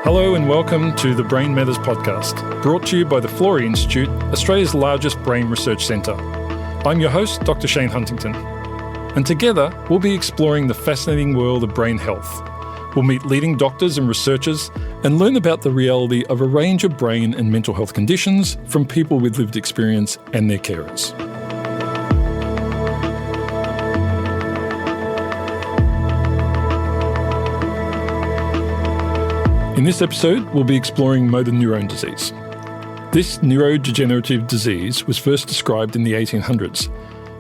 Hello and welcome to the Brain Matters podcast, brought to you by the Florey Institute, Australia's largest brain research centre. I'm your host, Dr. Shane Huntington, and together we'll be exploring the fascinating world of brain health. We'll meet leading doctors and researchers and learn about the reality of a range of brain and mental health conditions from people with lived experience and their carers. In this episode, we'll be exploring motor neurone disease. This neurodegenerative disease was first described in the 1800s,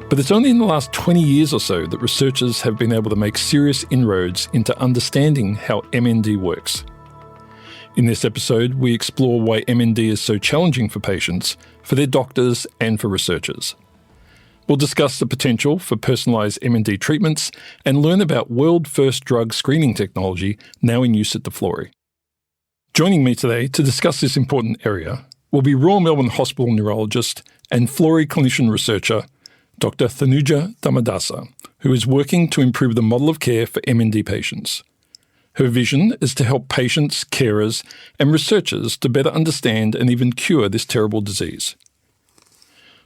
but it's only in the last 20 years or so that researchers have been able to make serious inroads into understanding how MND works. In this episode, we explore why MND is so challenging for patients, for their doctors, and for researchers. We'll discuss the potential for personalised MND treatments and learn about world-first drug screening technology now in use at the Florey. Joining me today to discuss this important area will be Royal Melbourne Hospital neurologist and Florey clinician researcher, Dr. Thanuja Dharmadasa, who is working to improve the model of care for MND patients. Her vision is to help patients, carers, and researchers to better understand and even cure this terrible disease.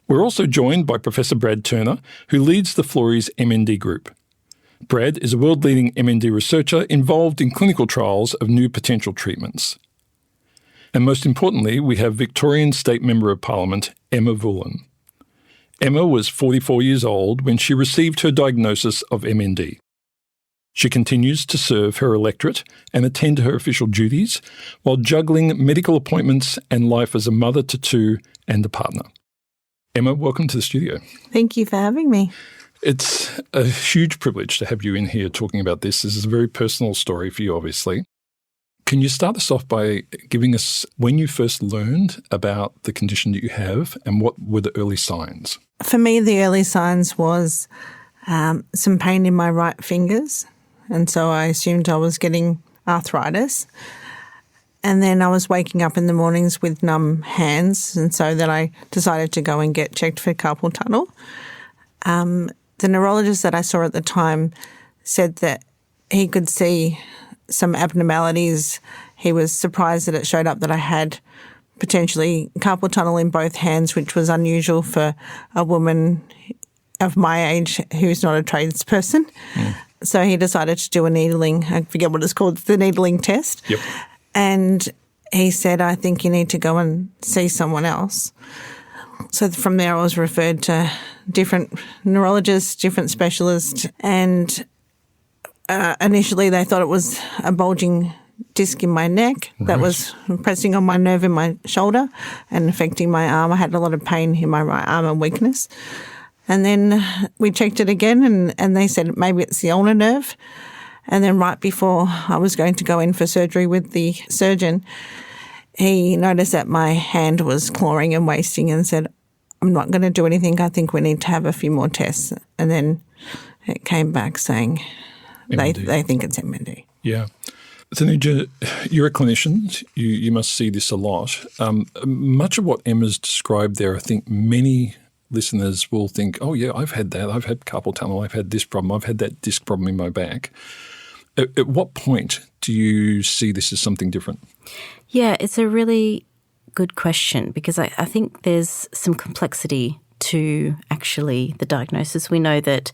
We're also joined by Professor Brad Turner, who leads the Florey's MND group. Brad is a world-leading MND researcher involved in clinical trials of new potential treatments. And most importantly, we have Victorian State Member of Parliament, Emma Vulin. Emma was 44 years old when she received her diagnosis of MND. She continues to serve her electorate and attend to her official duties while juggling medical appointments and life as a mother to two and a partner. Emma, welcome to the studio. Thank you for having me. It's a huge privilege to have you in here talking about this. This is a very personal story for you, obviously. Can you start us off by giving us when you first learned about the condition that you have and what were the early signs? For me, the early signs was some pain in my right fingers, and so I assumed I was getting arthritis. And then I was waking up in the mornings with numb hands, and so then I decided to go and get checked for carpal tunnel. The neurologist that I saw at the time said that he could see some abnormalities. He was surprised that it showed up that I had potentially carpal tunnel in both hands, which was unusual for a woman of my age who's not a tradesperson. So he decided to do a needling, I forget what it's called, the needling test. Yep. And he said, I think you need to go and see someone else. So from there I was referred to different neurologists, different specialists, and initially they thought it was a bulging disc in my neck that was pressing on my nerve in my shoulder and affecting my arm. I had a lot of pain in my right arm and weakness. And then we checked it again and they said maybe it's the ulnar nerve. And then right before I was going to go in for surgery with the surgeon, he noticed that my hand was clawing and wasting and said, I'm not going to do anything. I think we need to have a few more tests. And then it came back saying they think it's MND. Yeah. Thanuja, you're a clinician. You must see this a lot. Much of what Emma's described there, I think many listeners will think, oh, yeah, I've had that. I've had carpal tunnel. I've had this problem. I've had that disc problem in my back. At what point do you see this as something different? Yeah, it's a really good question because I think there's some complexity to actually the diagnosis. We know that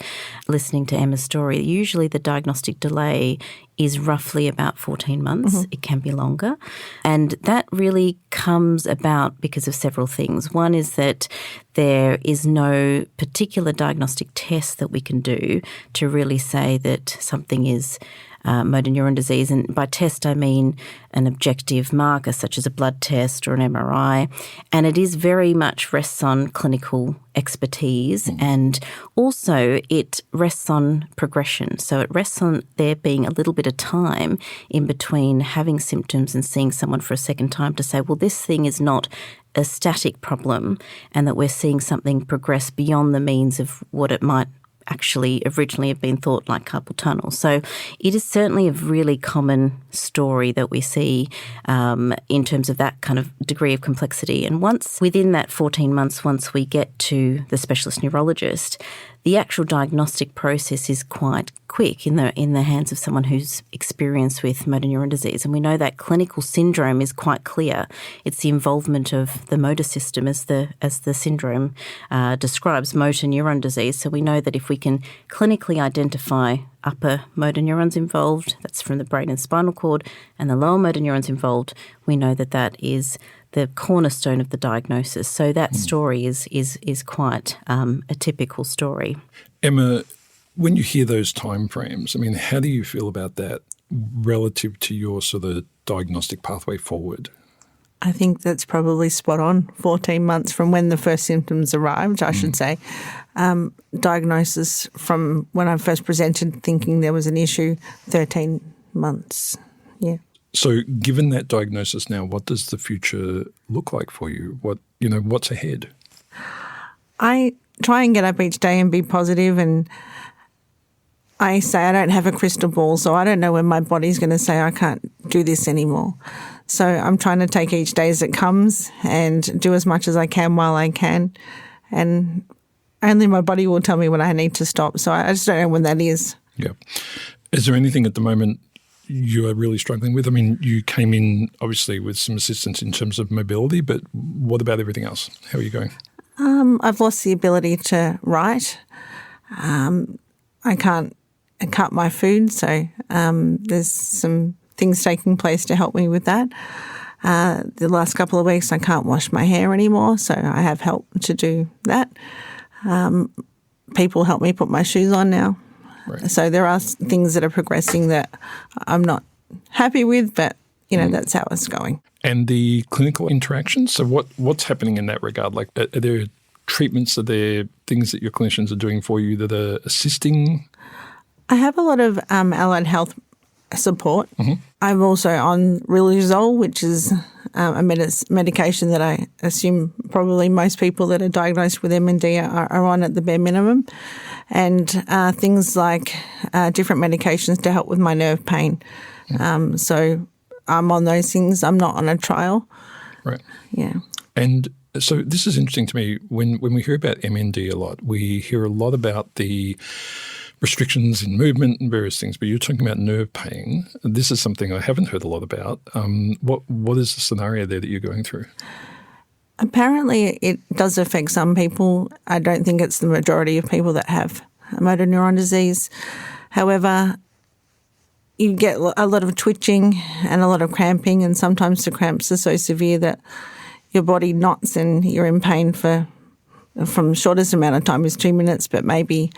listening to Emma's story, usually the diagnostic delay is roughly about 14 months. Mm-hmm. It can be longer. And that really comes about because of several things. One is that there is no particular diagnostic test that we can do to really say that something is motor neuron disease. And by test, I mean an objective marker such as a blood test or an MRI. And it is very much rests on clinical expertise and also it rests on progression. So it rests on there being a little bit of time in between having symptoms and seeing someone for a second time to say, well, this thing is not a static problem and that we're seeing something progress beyond the means of what it might actually originally have been thought like carpal tunnel. So it is certainly a really common story that we see in terms of that kind of degree of complexity. And once within that 14 months, once we get to the specialist neurologist, the actual diagnostic process is quite quick in the hands of someone who's experienced with motor neuron disease. And we know that clinical syndrome is quite clear. It's the involvement of the motor system as the syndrome describes, motor neuron disease. So we know that if we can clinically identify upper motor neurons involved, that's from the brain and spinal cord, and the lower motor neurons involved, we know that that is the cornerstone of the diagnosis. So that story is quite a typical story. Emma, when you hear those timeframes, I mean, how do you feel about that relative to your sort of diagnostic pathway forward? I think that's probably spot on. 14 months from when the first symptoms arrived, I should say. Diagnosis from when I first presented thinking there was an issue, 13 months. Yeah. So given that diagnosis now, what does the future look like for you? What's ahead? I try and get up each day and be positive, and I say I don't have a crystal ball, so I don't know when my body's going to say I can't do this anymore. So I'm trying to take each day as it comes and do as much as I can while I can, and only my body will tell me when I need to stop. So I just don't know when that is. Yeah. Is there anything at the moment you are really struggling with? I mean, you came in obviously with some assistance in terms of mobility, but what about everything else? How are you going? I've lost the ability to write. I can't cut my food, so there's some things taking place to help me with that. The last couple of weeks I can't wash my hair anymore, so I have help to do that. People help me put my shoes on now. Right. So there are things that are progressing that I'm not happy with, but, that's how it's going. And the clinical interactions, so what's happening in that regard? Like, are there treatments, are there things that your clinicians are doing for you that are assisting? I have a lot of allied health support. Mm-hmm. I'm also on Riluzole, which is a medication that I assume probably most people that are diagnosed with MND are on at the bare minimum, and things like different medications to help with my nerve pain. Mm-hmm. So I'm on those things. I'm not on a trial. Right. Yeah. And so this is interesting to me. When we hear about MND a lot, we hear a lot about the restrictions in movement and various things, but you're talking about nerve pain. This is something I haven't heard a lot about. What is the scenario there that you're going through? Apparently it does affect some people. I don't think it's the majority of people that have motor neuron disease. However, you get a lot of twitching and a lot of cramping, and sometimes the cramps are so severe that your body knots and you're in pain from the shortest amount of time is 2 minutes, but maybe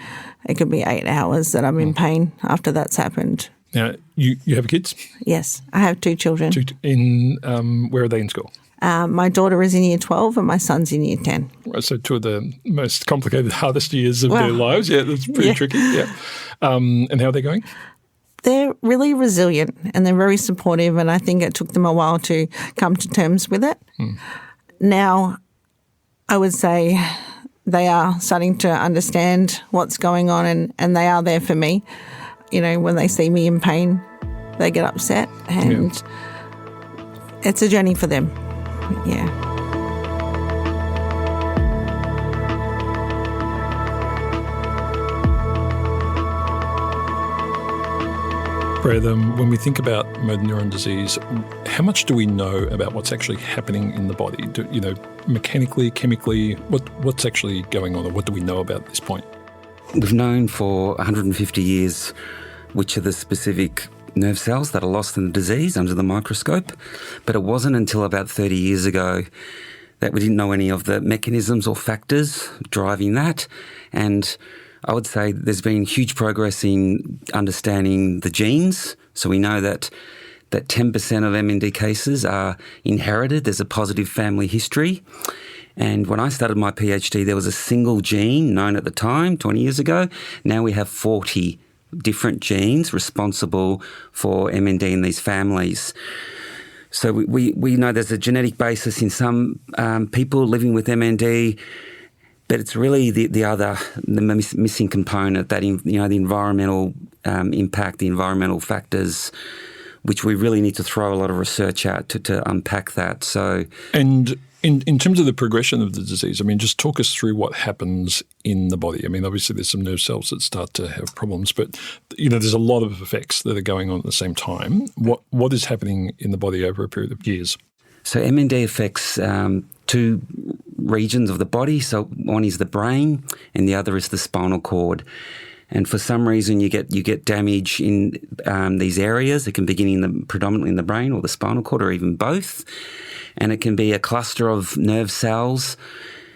it could be 8 hours that I'm in pain after that's happened. Now, you have kids? Yes, I have 2 children. Where are they in school? My daughter is in year 12 and my son's in year 10. So 2 of the most complicated, hardest years of their lives. Yeah, that's pretty tricky. Yeah. And how are they going? They're really resilient and they're very supportive, and I think it took them a while to come to terms with it. Now, I would say they are starting to understand what's going on, and they are there for me. When they see me in pain, they get upset, and it's a journey for them. Yeah. Brad, when we think about motor neuron disease, how much do we know about what's actually happening in the body? Mechanically, chemically, what's actually going on, or what do we know about at this point? We've known for 150 years which are the specific nerve cells that are lost in the disease under the microscope, but it wasn't until about 30 years ago that we didn't know any of the mechanisms or factors driving that. And I would say there's been huge progress in understanding the genes. So we know that 10% of MND cases are inherited. There's a positive family history. And when I started my PhD, there was a single gene known at the time, 20 years ago. Now we have 40 different genes responsible for MND in these families. So we know there's a genetic basis in some people living with MND, but it's really the missing component, that the environmental impact, the environmental factors, which we really need to throw a lot of research at to unpack that. So, and In terms of the progression of the disease, I mean, just talk us through what happens in the body. I mean, obviously there's some nerve cells that start to have problems, but, there's a lot of effects that are going on at the same time. What is happening in the body over a period of years? So MND affects two regions of the body. So one is the brain and the other is the spinal cord. And for some reason, you get damage in these areas. It can begin predominantly in the brain or the spinal cord or even both. And it can be a cluster of nerve cells,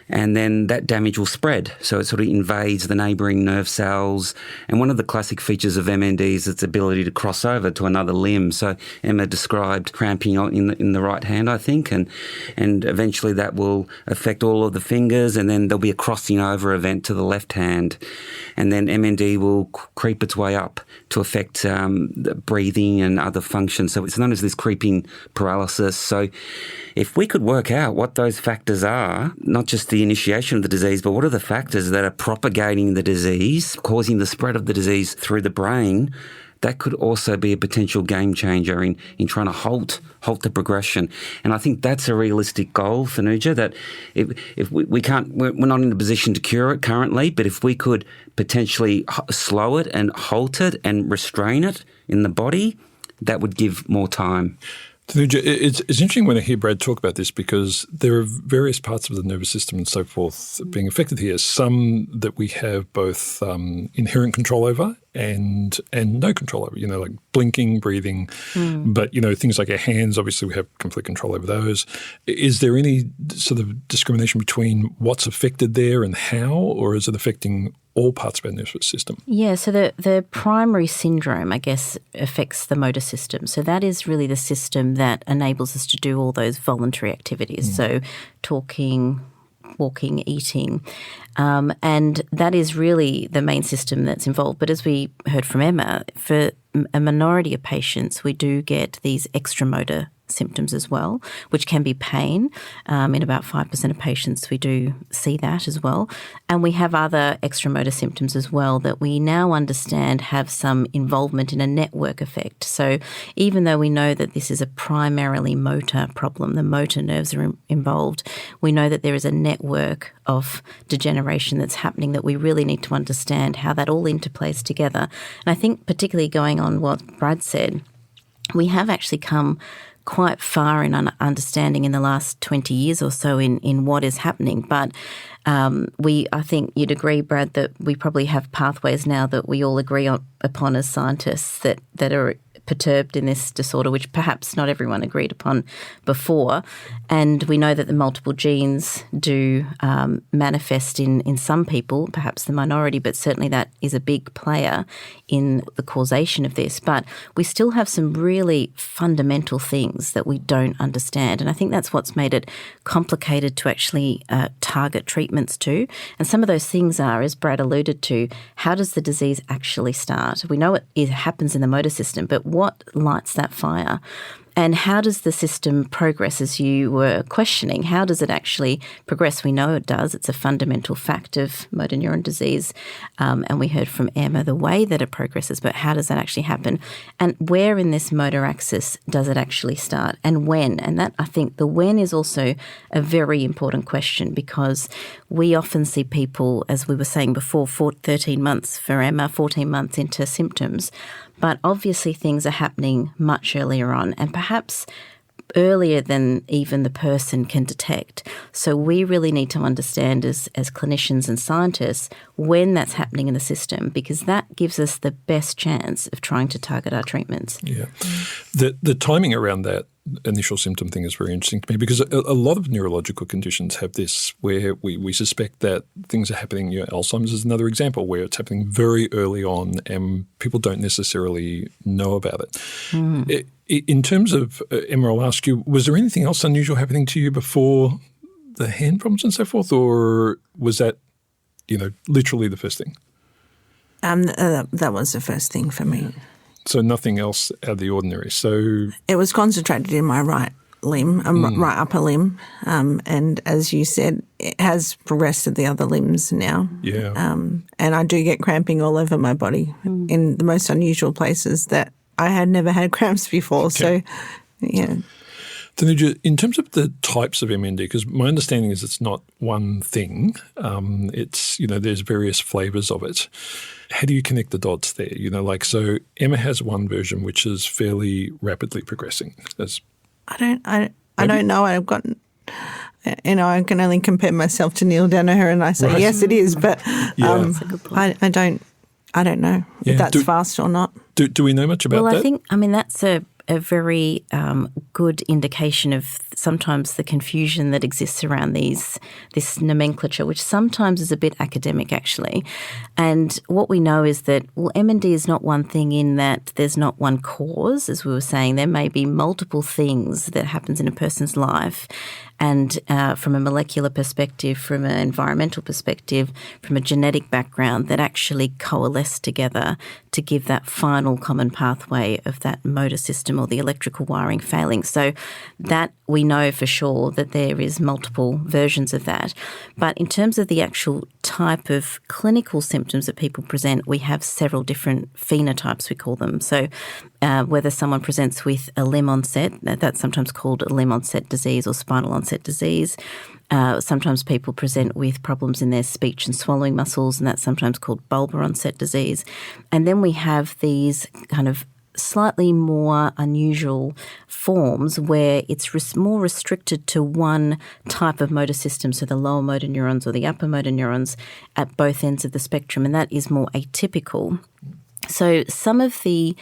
and then that damage will spread. So it sort of invades the neighbouring nerve cells. And one of the classic features of MND is its ability to cross over to another limb. So Emma described cramping in the right hand, I think, and eventually that will affect all of the fingers, and then there'll be a crossing over event to the left hand. And then MND will creep its way up to affect the breathing and other functions. So it's known as this creeping paralysis. So if we could work out what those factors are, not just the initiation of the disease, but what are the factors that are propagating the disease, causing the spread of the disease through the brain, that could also be a potential game changer in trying to halt the progression. And I think that's a realistic goal, Thanuja, that if we can't, we're not in a position to cure it currently, but if we could potentially slow it and halt it and restrain it in the body, that would give more time. Thanuja, it's interesting when I hear Brad talk about this, because there are various parts of the nervous system and so forth being affected here. Some that we have both inherent control over and no control over, like blinking, breathing. But, things like our hands, obviously we have complete control over those. Is there any sort of discrimination between what's affected there and how, or is it affecting all parts of our nervous system? Yeah, so the primary syndrome, I guess, affects the motor system. So that is really the system that enables us to do all those voluntary activities. So talking, walking, eating. And that is really the main system that's involved. But as we heard from Emma, for a minority of patients, we do get these extramotor symptoms as well, which can be pain. In about 5% of patients, we do see that as well. And we have other extramotor symptoms as well that we now understand have some involvement in a network effect. So even though we know that this is a primarily motor problem, the motor nerves are involved, we know that there is a network of degeneration that's happening that we really need to understand how that all interplays together. And I think particularly going on what Brad said, we have actually come quite far in understanding in the last 20 years or so in what is happening. But I think you'd agree, Brad, that we probably have pathways now that we all agree upon as scientists that are perturbed in this disorder, which perhaps not everyone agreed upon before. And we know that the multiple genes do manifest in some people, perhaps the minority, but certainly that is a big player in the causation of this. But we still have some really fundamental things that we don't understand. And I think that's what's made it complicated to actually target treatments too. And some of those things are, as Brad alluded to, how does the disease actually start? We know it happens in the motor system, but what lights that fire? And how does the system progress, as you were questioning? How does it actually progress? We know it does. It's a fundamental fact of motor neuron disease. And we heard from Emma the way that it progresses, but how does that actually happen? And where in this motor axis does it actually start, and when? And that, I think, the when is also a very important question, because we often see people, as we were saying before, 13 months for Emma, 14 months into symptoms. But obviously things are happening much earlier on, and perhaps earlier than even the person can detect. So we really need to understand as clinicians and scientists when that's happening in the system, because that gives us the best chance of trying to target our treatments. Yeah. The timing around that initial symptom thing is very interesting to me, because a lot of neurological conditions have this where we suspect that things are happening. Alzheimer's is another example where it's happening very early on and people don't necessarily know about it. In terms of, Emma, I'll ask you, was there anything else unusual happening to you before the hand problems and so forth, or was that, literally the first thing? That was the first thing for me. So nothing else out of the ordinary. So it was concentrated in my right limb, right upper limb, and as you said, it has progressed to the other limbs now. Yeah. And I do get cramping all over my body in the most unusual places that I had never had cramps before. Okay. So, yeah. Thanuja, in terms of the types of MND, because my understanding is it's not one thing, it's, there's various flavours of it. How do you connect the dots there? So Emma has one version which is fairly rapidly progressing. I don't know. I've got, I can only compare myself to Neil Danaher, and I say yes, it is, but That's a good point. I don't know if that's fast or not. Do we know much about that? Well, I think that's a very good indication of sometimes the confusion that exists around this nomenclature, which sometimes is a bit academic actually. And what we know is that, MND is not one thing in that there's not one cause, as we were saying. There may be multiple things that happens in a person's life. And from a molecular perspective, from an environmental perspective, from a genetic background, that actually coalesce together to give that final common pathway of that motor system or the electrical wiring failing. So that we know for sure that there is multiple versions of that. But in terms of the actual type of clinical symptoms that people present, we have several different phenotypes, we call them. So whether someone presents with a limb onset, that's sometimes called a limb onset disease or spinal onset disease. Sometimes people present with problems in their speech and swallowing muscles, and that's sometimes called bulbar onset disease. And then we have these kind of slightly more unusual forms where it's more restricted to one type of motor system, so the lower motor neurons or the upper motor neurons at both ends of the spectrum, and that is more atypical. So some of the,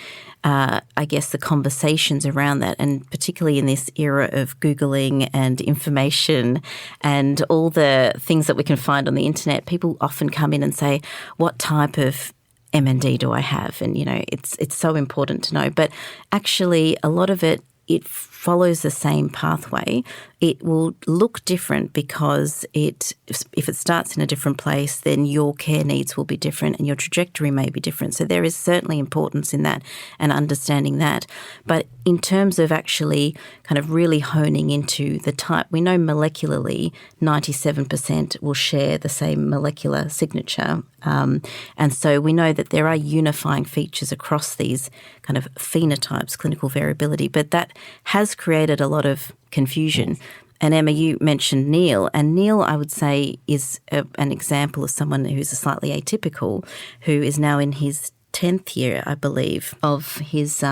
the conversations around that, and particularly in this era of Googling and information and all the things that we can find on the internet, people often come in and say, what type of MND do I have? And, it's so important to know. But actually a lot of it follows the same pathway. It will look different because if it starts in a different place, then your care needs will be different and your trajectory may be different. So there is certainly importance in that and understanding that. But in terms of actually kind of really honing into the type, we know molecularly 97% will share the same molecular signature. And so we know that there are unifying features across these kind of phenotypes, clinical variability, but that has created a lot of confusion. And Emma, you mentioned Neil, and Neil, I would say, is an example of someone who's slightly atypical, who is now in his 10th year, I believe, of his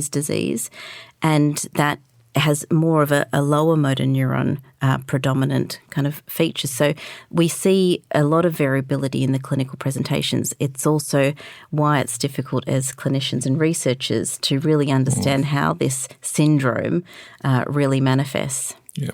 disease, and that has more of a lower motor neuron predominant kind of features. So we see a lot of variability in the clinical presentations. It's also why it's difficult as clinicians and researchers to really understand how this syndrome really manifests. Yeah.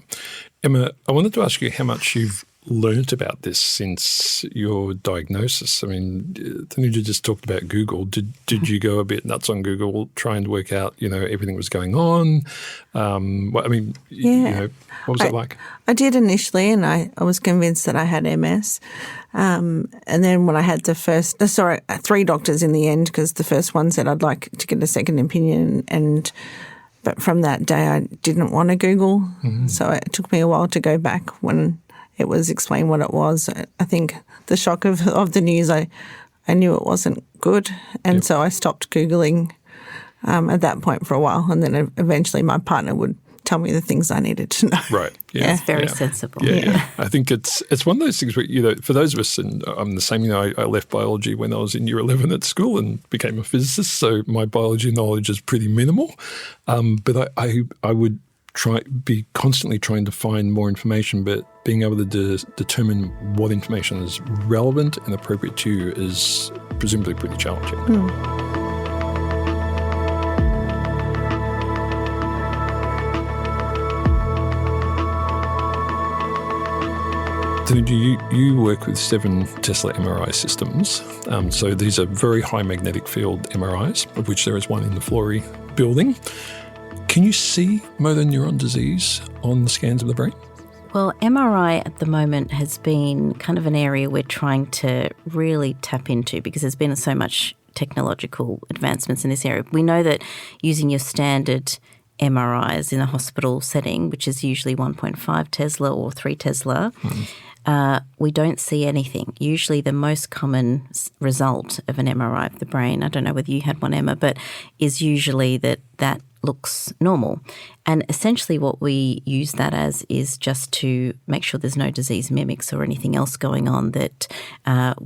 Emma, I wanted to ask you how much you've learnt about this since your diagnosis. I mean, Thanuja just talked about Google. Did you go a bit nuts on Google trying to work out, everything was going on? What was it like? I did initially, and I was convinced that I had MS. And then when I had three doctors in the end, because the first one said I'd like to get a second opinion, but from that day I didn't want to Google. Mm-hmm. So it took me a while to go back when it was explained what it was. I think the shock of the news, I knew it wasn't good, and so I stopped Googling at that point for a while, and then eventually my partner would tell me the things I needed to know. Right. Yeah. That's very sensible. Yeah. I think it's one of those things where, for those of us, and I'm the same, I left biology when I was in year 11 at school and became a physicist, so my biology knowledge is pretty minimal. But I would be constantly trying to find more information, but being able to determine what information is relevant and appropriate to you is presumably pretty challenging. You work with 7 Tesla MRI systems. So these are very high magnetic field MRIs, of which there is one in the Florey building. Can you see motor neuron disease on the scans of the brain? Well, MRI at the moment has been kind of an area we're trying to really tap into because there's been so much technological advancements in this area. We know that using your standard MRIs in a hospital setting, which is usually 1.5 Tesla or 3 Tesla, we don't see anything. Usually the most common result of an MRI of the brain, I don't know whether you had one, Emma, but is usually that that looks normal. And essentially what we use that as is just to make sure there's no disease mimics or anything else going on that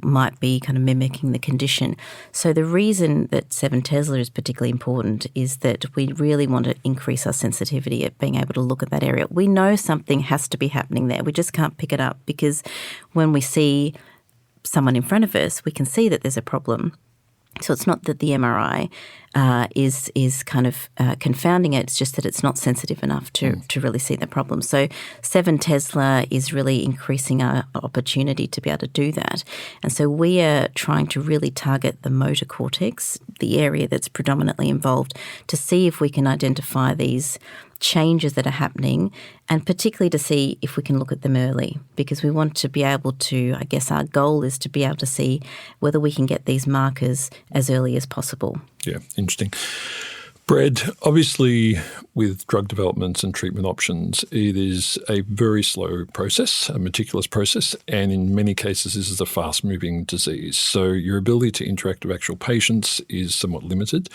might be kind of mimicking the condition. So the reason that 7 Tesla is particularly important is that we really want to increase our sensitivity at being able to look at that area. We know something has to be happening there. We just can't pick it up because when we see someone in front of us, we can see that there's a problem. So it's not that the MRI is kind of confounding it. It's just that it's not sensitive enough to really see the problem. So 7 Tesla is really increasing our opportunity to be able to do that. And so we are trying to really target the motor cortex, the area that's predominantly involved, to see if we can identify these changes that are happening, and particularly to see if we can look at them early, because we want to be able to, I guess our goal is to be able to see whether we can get these markers as early as possible. Yeah, interesting. Brad, obviously with drug developments and treatment options, it is a very slow process, a meticulous process, and in many cases this is a fast-moving disease. So your ability to interact with actual patients is somewhat limited.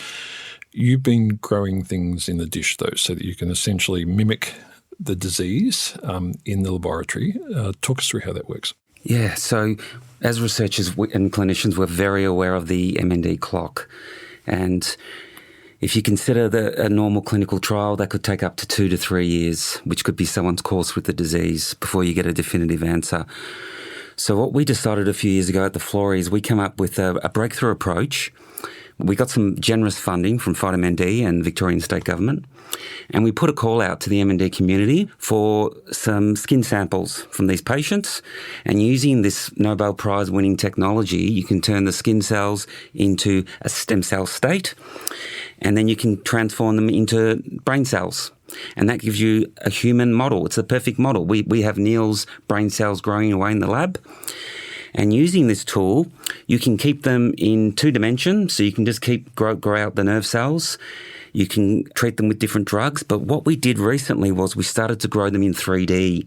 You've been growing things in the dish, though, so that you can essentially mimic the disease in the laboratory. Talk us through how that works. Yeah, so as researchers and clinicians, we're very aware of the MND clock. And if you consider a normal clinical trial, that could take up to 2 to 3 years, which could be someone's course with the disease before you get a definitive answer. So what we decided a few years ago at the Florey is we came up with a breakthrough approach. We got some generous funding from MND and Victorian State Government, and we put a call out to the MND community for some skin samples from these patients. And using this Nobel Prize winning technology, you can turn the skin cells into a stem cell state, and then you can transform them into brain cells. And that gives you a human model. It's a perfect model. We have Neil's brain cells growing away in the lab. And using this tool, you can keep them in 2 dimensions, so you can just grow out the nerve cells. You can treat them with different drugs. But what we did recently was we started to grow them in 3D.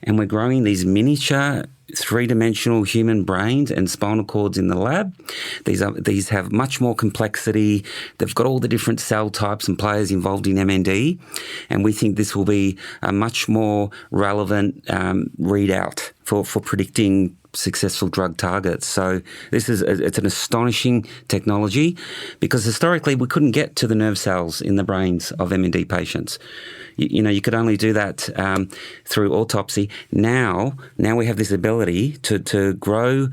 And we're growing these miniature 3-dimensional human brains and spinal cords in the lab. These have much more complexity. They've got all the different cell types and players involved in MND. And we think this will be a much more relevant readout for predicting successful drug targets. So it's an astonishing technology, because historically we couldn't get to the nerve cells in the brains of MND patients. You could only do that through autopsy. Now we have this ability to grow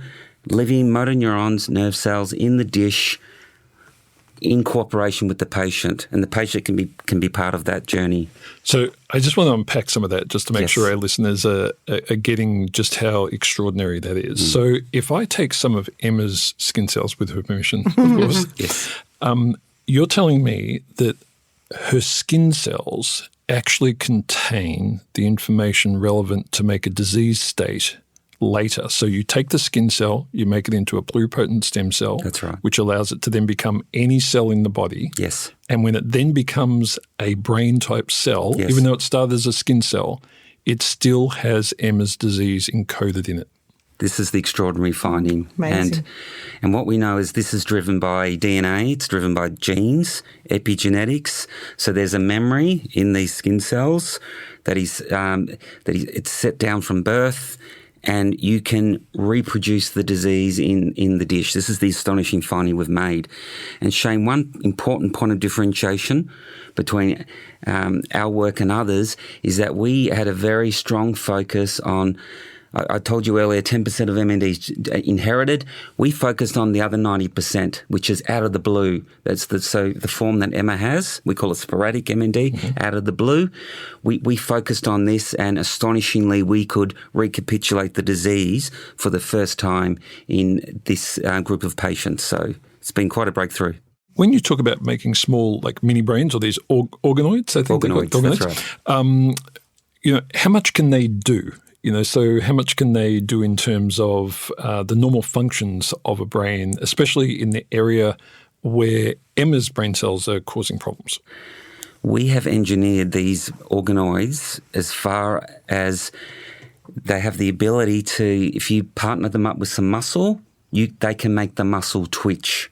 living motor neurons, nerve cells in the dish in cooperation with the patient, and the patient can be part of that journey. So I just want to unpack some of that just to make sure our listeners are getting just how extraordinary that is. So if I take some of Emma's skin cells, with her permission, of course, you're telling me that her skin cells actually contain the information relevant to make a disease state later. So you take the skin cell, you make it into a pluripotent stem cell. That's right. Which allows it to then become any cell in the body. Yes. And when it then becomes a brain-type cell, even though it started as a skin cell, it still has Emma's disease encoded in it. This is the extraordinary finding. Amazing. And what we know is this is driven by DNA, it's driven by genes, epigenetics. So there's a memory in these skin cells it's set down from birth, and you can reproduce the disease in the dish. This is the astonishing finding we've made. And Shane, one important point of differentiation between our work and others is that we had a very strong focus on, I told you earlier, 10% of MND inherited. We focused on the other 90%, which is out of the blue. That's the form that Emma has. We call it sporadic MND, out of the blue. We focused on this, and astonishingly, we could recapitulate the disease for the first time in this group of patients. So it's been quite a breakthrough. When you talk about making small, like mini brains, or these organoids, I think organoids, that's right. How much can they do? So how much can they do in terms of the normal functions of a brain, especially in the area where Emma's brain cells are causing problems? We have engineered these organoids as far as they have the ability to, if you partner them up with some muscle, they can make the muscle twitch.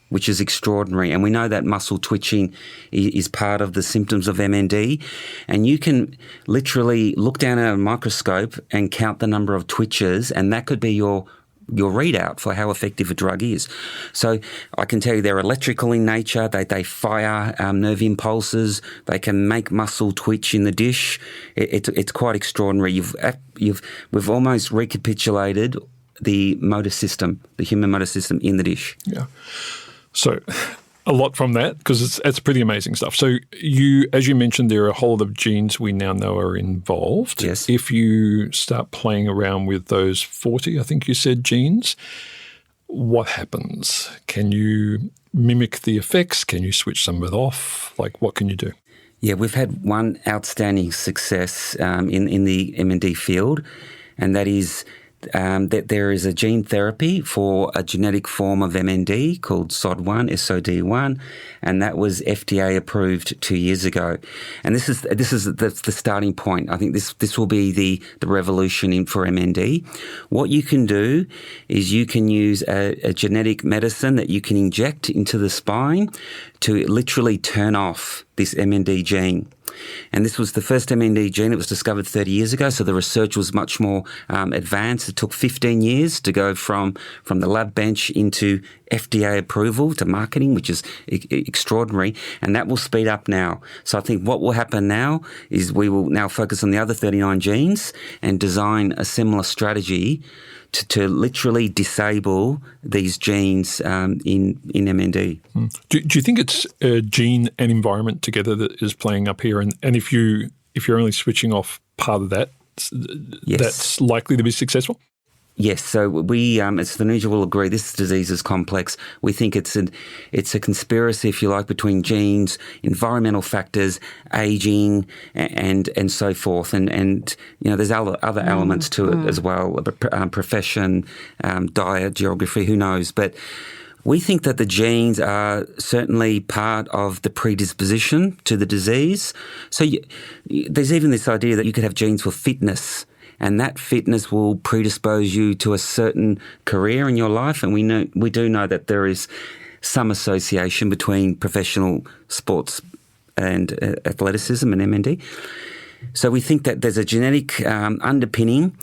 which is extraordinary. And we know that muscle twitching is part of the symptoms of MND. And you can literally look down at a microscope and count the number of twitches, and that could be your readout for how effective a drug is. So I can tell you they're electrical in nature. They fire nerve impulses. They can make muscle twitch in the dish. It's quite extraordinary. We've almost recapitulated the motor system, the human motor system in the dish. Yeah. So a lot from that, because it's pretty amazing stuff. So as you mentioned, there are a whole lot of genes we now know are involved. Yes. If you start playing around with those 40, I think you said, genes, what happens? Can you mimic the effects? Can you switch some of it off? Like, what can you do? Yeah, we've had one outstanding success in the MND field, and that is that there is a gene therapy for a genetic form of MND called SOD1, and that was FDA approved 2 years ago. And this is the starting point. I think this will be the revolution for MND. What you can do is you can use a genetic medicine that you can inject into the spine to literally turn off this MND gene. And this was the first MND gene that was discovered 30 years ago, so the research was much more advanced. It took 15 years to go from the lab bench into FDA approval to marketing, which is extraordinary, and that will speed up now. So I think what will happen now is we will now focus on the other 39 genes and design a similar strategy to literally disable these genes in MND. Do you think it's gene and environment together that is playing up here? And if you're only switching off part of that, yes, that's likely to be successful? Yes, so we, as Thanuja will agree, this disease is complex. We think it's a conspiracy, if you like, between genes, environmental factors, aging, and so forth. And you know, there's other elements to it as well, profession, diet, geography, who knows. But we think that the genes are certainly part of the predisposition to the disease. So there's even this idea that you could have genes for fitness, and that fitness will predispose you to a certain career in your life. And we do know that there is some association between professional sports and athleticism and MND. So we think that there's a genetic underpinning.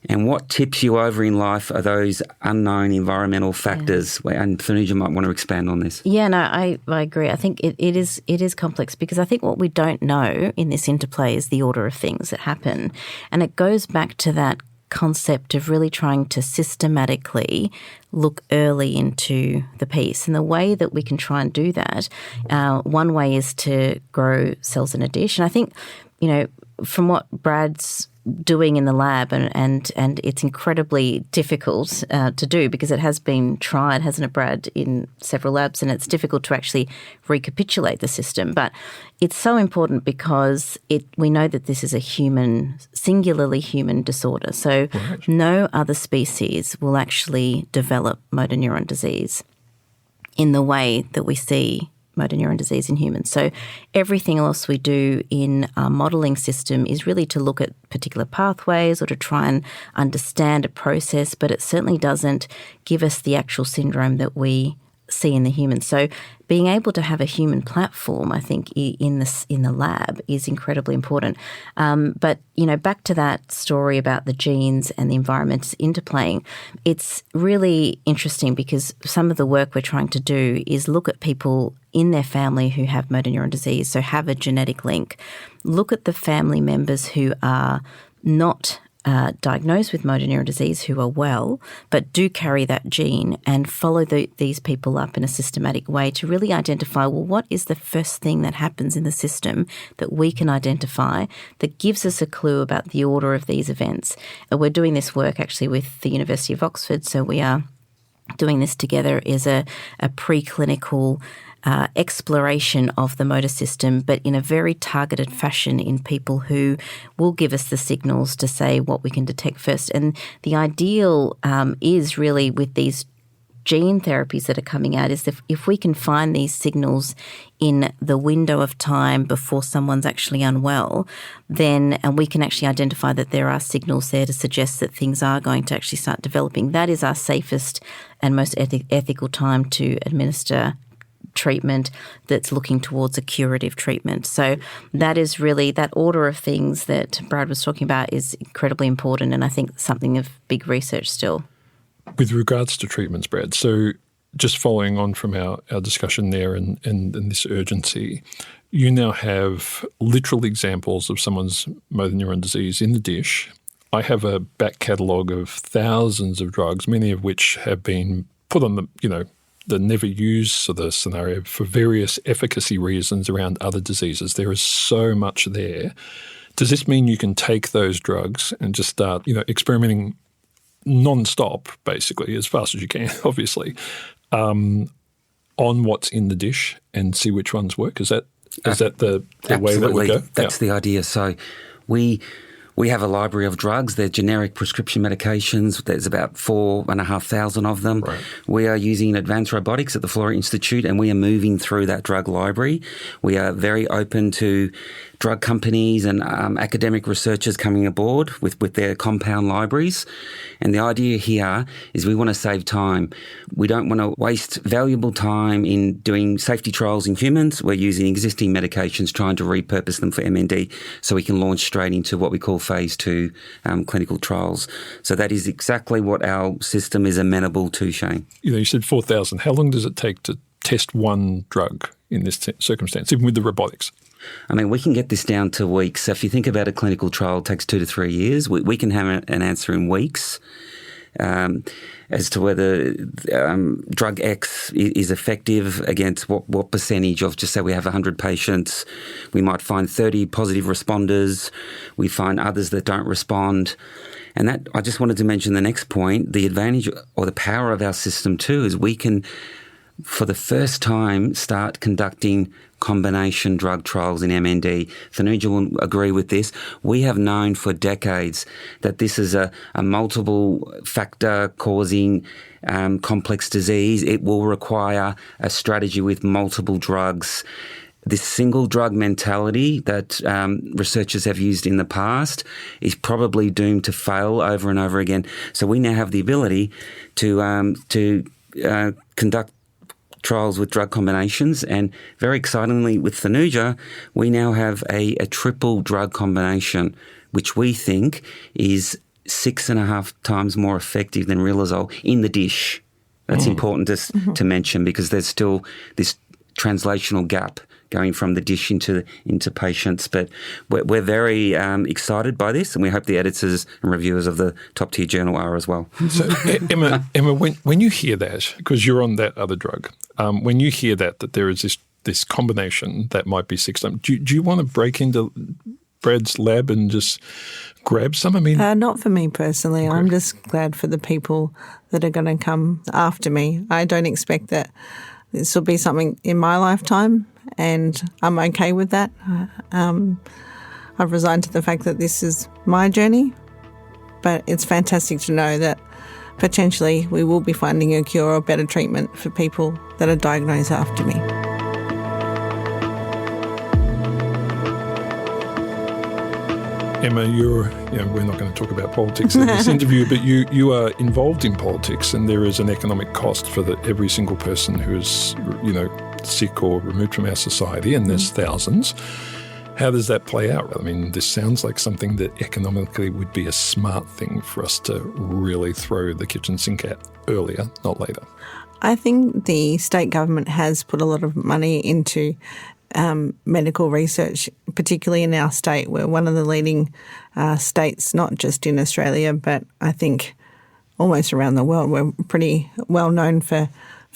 And what tips you over in life are those unknown environmental factors. Yeah. And Thanuja might want to expand on this. Yeah, no, I agree. I think it is complex, because I think what we don't know in this interplay is the order of things that happen. And it goes back to that concept of really trying to systematically look early into the piece. And the way that we can try and do that, one way is to grow cells in a dish. And I think, you know, from what Brad's doing in the lab, and it's incredibly difficult to do, because it has been tried, hasn't it, Brad, in several labs, and it's difficult to actually recapitulate the system. But it's so important because we know that this is a singularly human disorder. So no other species will actually develop motor neuron disease in the way that we see motor neuron disease in humans. So everything else we do in our modelling system is really to look at particular pathways or to try and understand a process, but it certainly doesn't give us the actual syndrome that we see in the humans. So being able to have a human platform, I think, in the lab is incredibly important. But, you know, back to that story about the genes and the environment interplaying, it's really interesting because some of the work we're trying to do is look at people in their family who have motor neuron disease, so have a genetic link. Look at the family members who are not diagnosed with motor neuron disease, who are well, but do carry that gene, and follow these people up in a systematic way to really identify, well, what is the first thing that happens in the system that we can identify that gives us a clue about the order of these events. And we're doing this work actually with the University of Oxford, so we are doing this together as a preclinical exploration of the motor system, but in a very targeted fashion in people who will give us the signals to say what we can detect first. And the ideal is really with these gene therapies that are coming out is that if we can find these signals in the window of time before someone's actually unwell, and we can actually identify that there are signals there to suggest that things are going to actually start developing, that is our safest and most ethical time to administer treatment that's looking towards a curative treatment. So that is really, that order of things that Brad was talking about is incredibly important, and I think something of big research still. With regards to treatments, Brad, so just following on from our discussion there and this urgency, you now have literal examples of someone's motor neuron disease in the dish. I have a back catalogue of thousands of drugs, many of which have been put on the never use sort of scenario for various efficacy reasons around other diseases. There is so much there. Does this mean you can take those drugs and just start, experimenting non-stop, basically, as fast as you can, obviously, on what's in the dish and see which ones work? Is that the way that we go? That's the idea. So we have a library of drugs. They're generic prescription medications. There's about 4,500 of them. Right. We are using advanced robotics at the Florey Institute, and we are moving through that drug library. We are very open to drug companies and academic researchers coming aboard with their compound libraries. And the idea here is we want to save time. We don't want to waste valuable time in doing safety trials in humans. We're using existing medications, trying to repurpose them for MND so we can launch straight into what we call phase 2 clinical trials. So that is exactly what our system is amenable to, Shane. You said 4,000. How long does it take to test one drug in this circumstance, even with the robotics? I mean, we can get this down to weeks. So if you think about a clinical trial, it takes 2 to 3 years. We can have an answer in weeks as to whether drug X is effective against what percentage of, just say we have 100 patients. We might find 30 positive responders. We find others that don't respond. And that, I just wanted to mention the next point, the advantage or the power of our system too is we can, for the first time, start conducting combination drug trials in MND. Thanuja will agree with this. We have known for decades that this is a multiple factor causing complex disease. It will require a strategy with multiple drugs. This single drug mentality that researchers have used in the past is probably doomed to fail over and over again. So we now have the ability to conduct trials with drug combinations, and very excitingly with Thanuja, we now have a triple drug combination, which we think is 6.5 times more effective than riluzole in the dish. That's important to mention, because there's still this translational gap going from the dish into patients. But we're very excited by this, and we hope the editors and reviewers of the top-tier journal are as well. So, Emma, when you hear that, because you're on that other drug, when you hear that there is this combination that might be 6 times, do you want to break into Brad's lab and just grab some? I mean, not for me personally. Okay. I'm just glad for the people that are going to come after me. I don't expect that this will be something in my lifetime, and I'm okay with that. I've resigned to the fact that this is my journey, but it's fantastic to know that potentially we will be finding a cure or better treatment for people that are diagnosed after me. Emma, we're not going to talk about politics in this interview, but you are involved in politics, and there is an economic cost for every single person who is, sick or removed from our society, and there's thousands. How does that play out? I mean, this sounds like something that economically would be a smart thing for us to really throw the kitchen sink at earlier, not later. I think the state government has put a lot of money into medical research, particularly in our state. We're one of the leading states, not just in Australia, but I think almost around the world. We're pretty well known for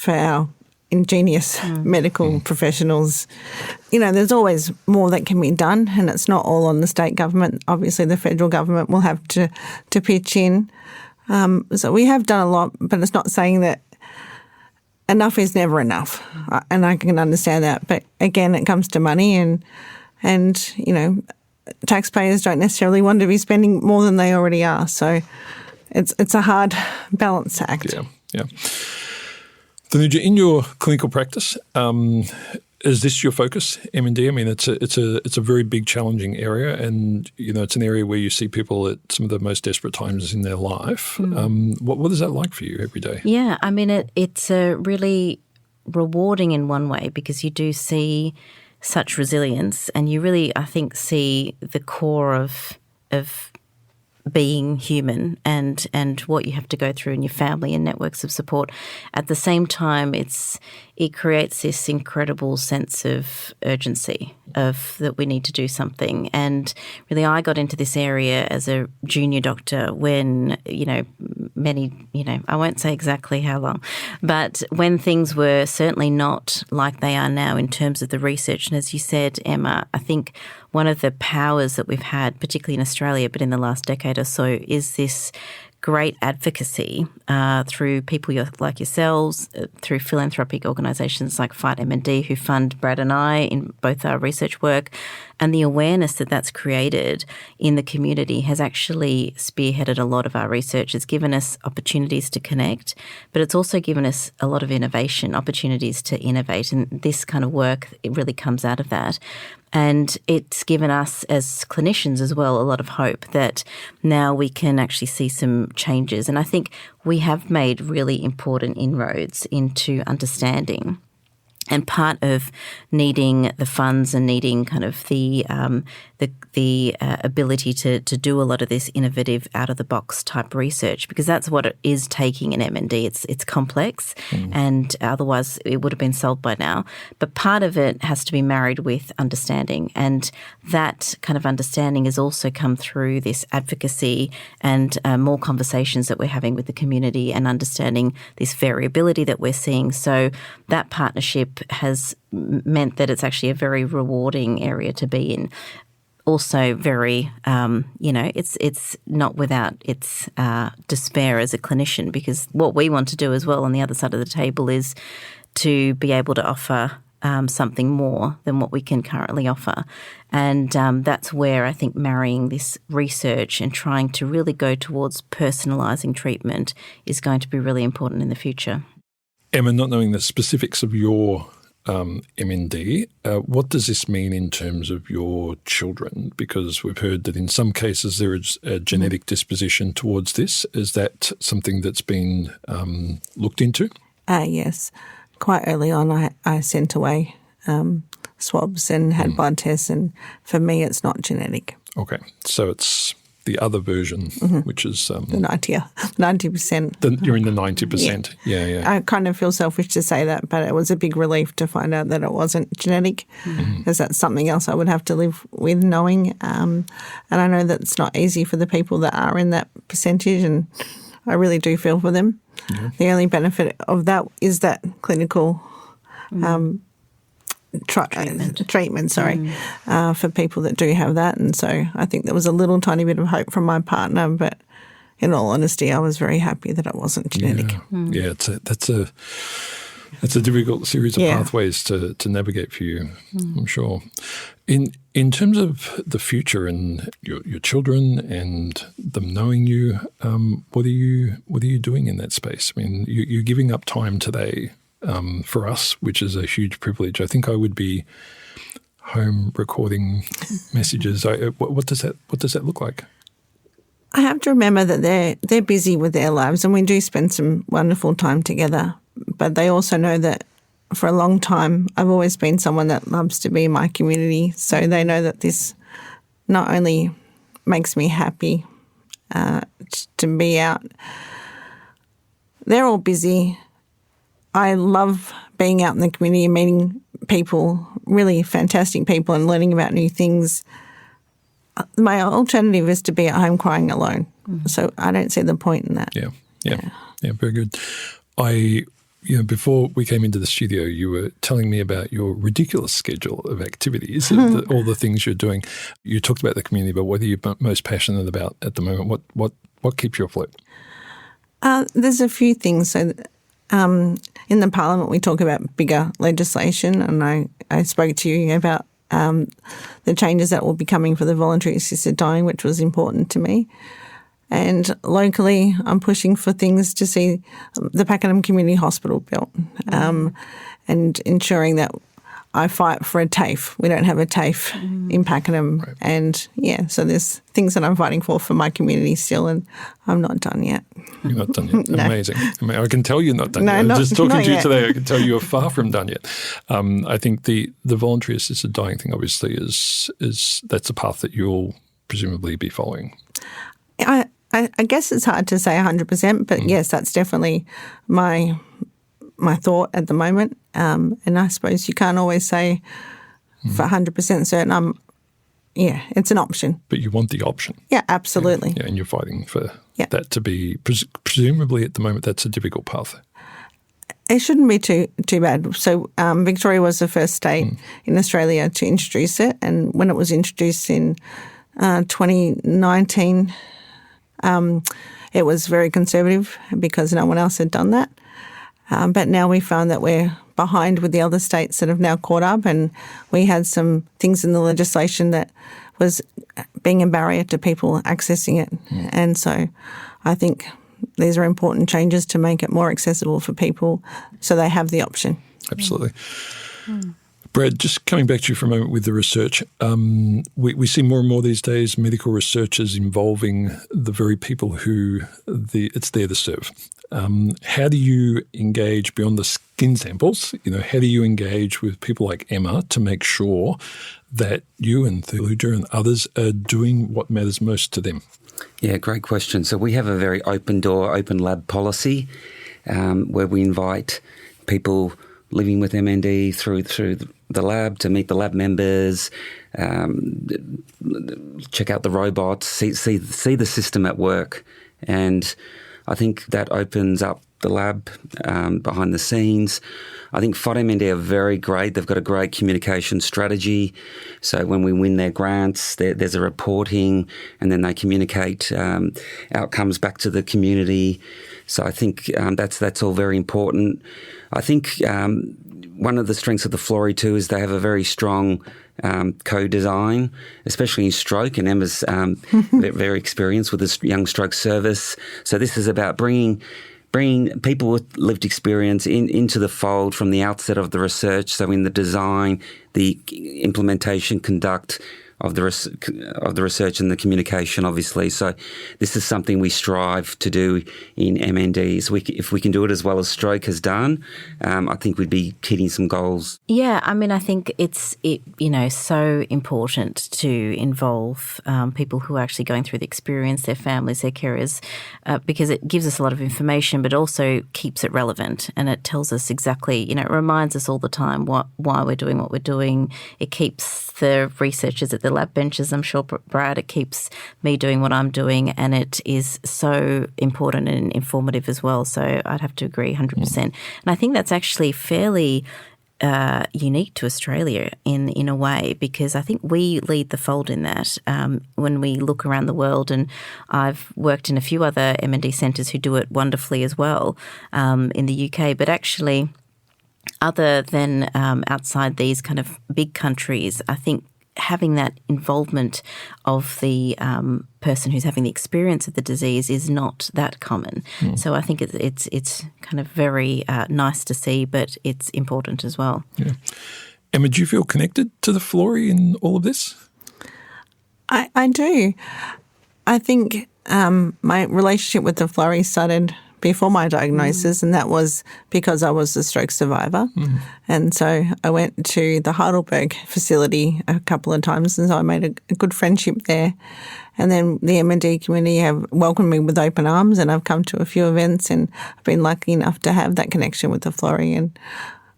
our ingenious medical professionals. There's always more that can be done, and it's not all on the state government. Obviously, the federal government will have to pitch in. So we have done a lot, but it's not saying that enough is never enough, and I can understand that. But again, it comes to money, and taxpayers don't necessarily want to be spending more than they already are. So it's a hard balance act. Yeah. Thanuja, in your clinical practice, is this your focus, MND? I mean, it's a very big, challenging area, and it's an area where you see people at some of the most desperate times in their life. What is that like for you every day? Yeah, I mean, it's really rewarding in one way because you do see such resilience, and you really, I think, see the core of being human and what you have to go through in your family and networks of support. At the same time, it creates this incredible sense of urgency of that we need to do something. And really, I got into this area as a junior doctor when, many, I won't say exactly how long, but when things were certainly not like they are now in terms of the research. And as you said, Emma, I think one of the powers that we've had, particularly in Australia, but in the last decade or so, is this great advocacy through people like yourselves, through philanthropic organisations like Fight MND, who fund Brad and I in both our research work, and the awareness that that's created in the community has actually spearheaded a lot of our research. It's given us opportunities to connect, but it's also given us a lot of innovation, opportunities to innovate, and this kind of work, it really comes out of that. And it's given us as clinicians as well a lot of hope that now we can actually see some changes. And I think we have made really important inroads into understanding. And part of needing the funds and needing kind of the ability to do a lot of this innovative, out of the box type research, because that's what it is taking in MND. It's complex, and otherwise it would have been solved by now. But part of it has to be married with understanding, and that kind of understanding has also come through this advocacy and more conversations that we're having with the community and understanding this variability that we're seeing. So that partnership has meant that it's actually a very rewarding area to be in. Also very, it's not without its despair as a clinician, because what we want to do as well on the other side of the table is to be able to offer something more than what we can currently offer. And that's where I think marrying this research and trying to really go towards personalising treatment is going to be really important in the future. Emma, not knowing the specifics of your MND, what does this mean in terms of your children? Because we've heard that in some cases there is a genetic disposition towards this. Is that something that's been looked into? Yes. Quite early on I sent away swabs and had blood tests, and for me it's not genetic. Okay. So it's the other version, which is the 90%. You're in the 90%. Yeah. I kind of feel selfish to say that, but it was a big relief to find out that it wasn't genetic, because that's something else I would have to live with knowing. And I know that it's not easy for the people that are in that percentage, and I really do feel for them. Yeah. The only benefit of that is that clinical treatment, for people that do have that. And so I think there was a little tiny bit of hope from my partner, but in all honesty, I was very happy that it wasn't genetic. Yeah, that's a difficult series of pathways to navigate for you, I'm sure. In terms of the future and your children and them knowing you, what are you doing in that space? I mean, you're giving up time today for us, which is a huge privilege. I think I would be home recording messages. What does that look like? I have to remember that they're busy with their lives, and we do spend some wonderful time together. But they also know that for a long time I've always been someone that loves to be in my community. So they know that this not only makes me happy to be out. They're all busy. I love being out in the community and meeting people, really fantastic people, and learning about new things. My alternative is to be at home crying alone. So I don't see the point in that. Yeah, very good. Before we came into the studio, you were telling me about your ridiculous schedule of activities, all the things you're doing. You talked about the community, but what are you most passionate about at the moment? What keeps you afloat? There's a few things. So in the Parliament, we talk about bigger legislation, and I spoke to you about the changes that will be coming for the voluntary assisted dying, which was important to me. And locally, I'm pushing for things to see the Pakenham Community Hospital built, and ensuring that I fight for a TAFE. We don't have a TAFE in Pakenham. Right. And, so there's things that I'm fighting for my community still, and I'm not done yet. You're not done yet? No. Amazing. I can tell you're not done yet. Not, just talking to you yet. today, I can tell you're far from done yet. I think the voluntary assisted dying thing obviously is that's a path that you'll presumably be following. I guess it's hard to say 100%, but yes, that's definitely my thought at the moment. And I suppose you can't always say for 100% certain. It's an option. But you want the option. Yeah, absolutely. Yeah, and you're fighting for that to be, presumably at the moment, that's a difficult path. It shouldn't be too bad. So Victoria was the first state in Australia to introduce it. And when it was introduced in 2019, it was very conservative because no one else had done that. But now we found that we're behind with the other states that have now caught up, and we had some things in the legislation that was being a barrier to people accessing it. And so I think these are important changes to make it more accessible for people so they have the option. Absolutely. Brad, just coming back to you for a moment with the research, we see more and more these days medical researchers involving the very people who it's there to serve. How do you engage beyond the skin samples? How do you engage with people like Emma to make sure that you and Thanuja and others are doing what matters most to them? Yeah, great question. So we have a very open door, open lab policy where we invite people living with MND through the lab to meet the lab members, check out the robots, see the system at work. And I think that opens up the lab behind the scenes. I think FOD-MND are very great. They've got a great communication strategy. So when we win their grants, there's a reporting, and then they communicate outcomes back to the community. So I think that's all very important. I think one of the strengths of the Florey too is they have a very strong co-design, especially in stroke, and Emma's very experienced with this young stroke service. So this is about bringing people with lived experience into the fold from the outset of the research. So in the design, the implementation, conduct of the research and the communication, obviously. So this is something we strive to do in MNDs. If we can do it as well as stroke has done, I think we'd be hitting some goals. Yeah, I mean, I think it's so important to involve people who are actually going through the experience, their families, their carers, because it gives us a lot of information, but also keeps it relevant, and it tells us exactly, it reminds us all the time why we're doing what we're doing. It keeps the researchers at the lab benches, I'm sure, Brad, it keeps me doing what I'm doing, and it is so important and informative as well. So I'd have to agree 100%. And I think that's actually fairly unique to Australia in a way, because I think we lead the fold in that when we look around the world, and I've worked in a few other MND centres who do it wonderfully as well in the UK, but actually other than outside these kind of big countries, I think having that involvement of the person who's having the experience of the disease is not that common. So I think it's kind of very nice to see, but it's important as well. Yeah. Emma, do you feel connected to the Florey in all of this? I do. I think my relationship with the Florey started before my diagnosis, and that was because I was a stroke survivor. And so I went to the Heidelberg facility a couple of times, and so I made a good friendship there. And then the MND community have welcomed me with open arms, and I've come to a few events, and I've been lucky enough to have that connection with the Florey, and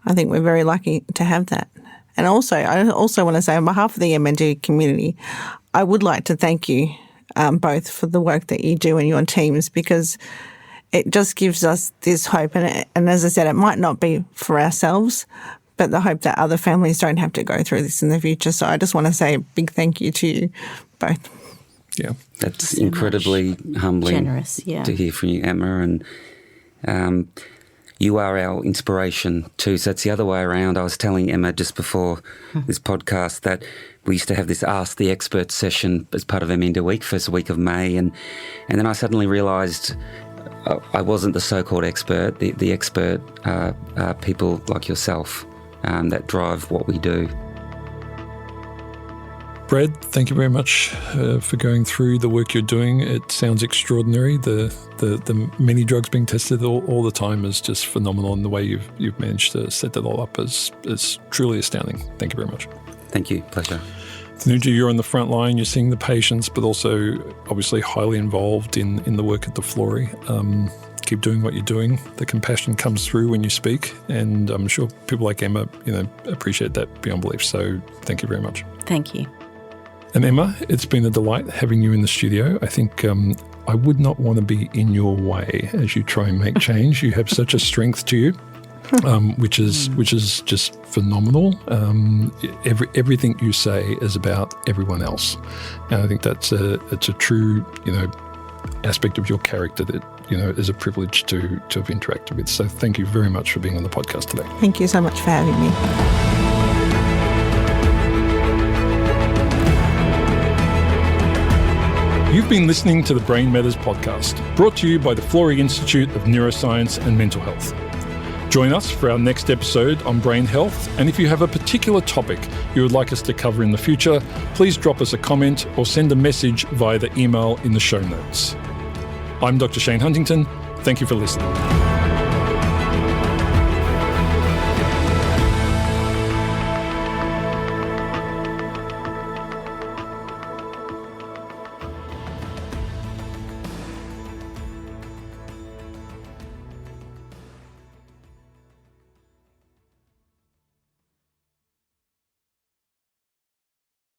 I think we're very lucky to have that. And also, I also want to say on behalf of the MND community, I would like to thank you both for the work that you do in your teams, because it just gives us this hope. And as I said, it might not be for ourselves, but the hope that other families don't have to go through this in the future. So I just want to say a big thank you to you both. Yeah. That's incredibly humbling. Generous, yeah. To hear from you, Emma. And you are our inspiration too. So it's the other way around. I was telling Emma just before this podcast that we used to have this Ask the Expert session as part of MND Week, first week of May. And then I suddenly realised I wasn't the so-called expert. The expert are people like yourself that drive what we do. Brad, thank you very much for going through the work you're doing. It sounds extraordinary. The many drugs being tested all the time is just phenomenal, and the way you've managed to set that all up is truly astounding. Thank you very much. Thank you. Pleasure. Thanuja, you're on the front line. You're seeing the patients, but also obviously highly involved in the work at the Florey. Keep doing what you're doing. The compassion comes through when you speak, and I'm sure people like Emma, appreciate that beyond belief. So thank you very much. Thank you. And Emma, it's been a delight having you in the studio. I think I would not want to be in your way as you try and make change. You have such a strength to you, which is just phenomenal. Everything you say is about everyone else, and I think it's a true aspect of your character that is a privilege to have interacted with. So thank you very much for being on the podcast today. Thank you so much for having me. You've been listening to the Brain Matters podcast, brought to you by the Florey Institute of Neuroscience and Mental Health. Join us for our next episode on brain health, and if you have a particular topic you would like us to cover in the future, please drop us a comment or send a message via the email in the show notes. I'm Dr. Shane Huntington. Thank you for listening.